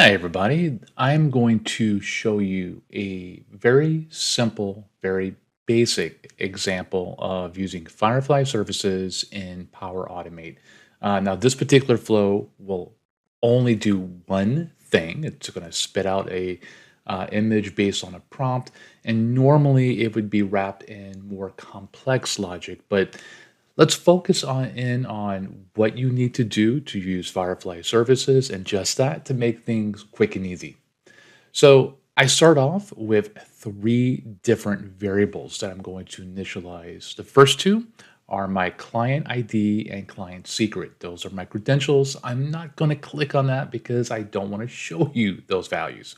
Hi, everybody. I'm going to show you a very simple, very basic example of using Firefly Services in PowerAutomate. Now, this particular flow will only do one thing. It's going to spit out a image based on a prompt, and normally it would be wrapped in more complex logic, but let's focus on what you need to do to use Firefly services and just that to make things quick and easy. So I start off with three different variables that I'm going to initialize. The first two are my client ID and client secret. Those are my credentials. I'm not going to click on that because I don't want to show you those values.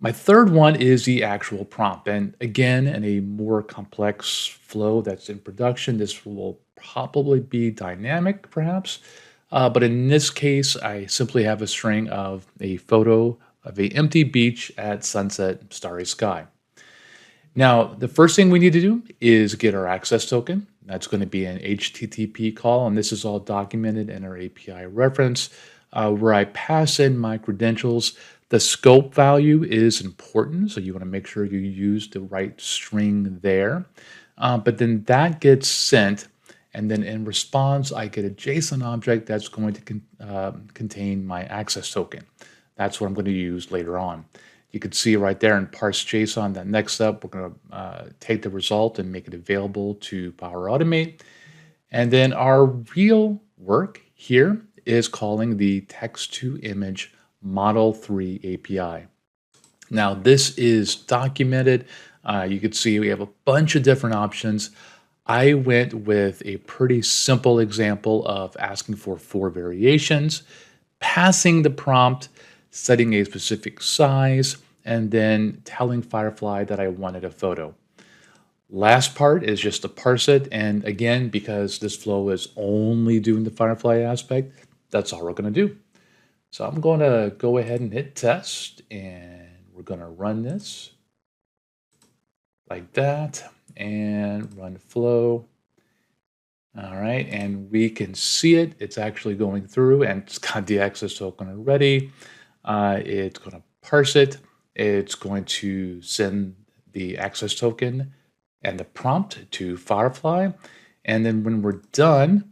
My third one is the actual prompt. And again, in a more complex flow that's in production, this will probably be dynamic, perhaps. But in this case, I simply have a string of a photo of a empty beach at sunset, starry sky. Now, the first thing we need to do is get our access token. That's going to be an HTTP call, and this is all documented in our API reference where I pass in my credentials. The scope value is important, so you want to make sure you use the right string there. But then that gets sent, and then in response, I get a JSON object that's going to contain my access token. That's what I'm going to use later on. You can see right there in parse JSON that next up, we're going to take the result and make it available to PowerAutomate. And then our real work here is calling the text to image Model 3 API. Now, this is documented. You can see we have a bunch of different options. I went with a pretty simple example of asking for 4 variations, passing the prompt, setting a specific size, and then telling Firefly that I wanted a photo. Last part is just to parse it. And again, because this flow is only doing the Firefly aspect, that's all we're going to do. So I'm going to go ahead and hit test, and we're going to run this like that and run flow. All right, and we can see it. It's actually going through, and it's got the access token already. It's going to parse it. It's going to send the access token and the prompt to Firefly. And then when we're done,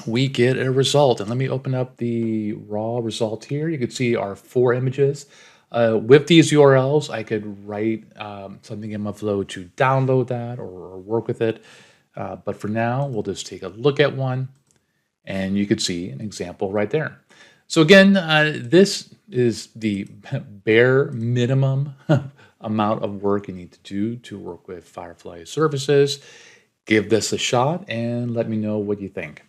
we get a result. And let me open up the raw result here. You can see our 4 images. With these URLs, I could write something in my flow to download that or work with it. But for now, we'll just take a look at one, and you could see an example right there. So again, this is the bare minimum amount of work you need to do to work with Firefly services. Give this a shot and let me know what you think.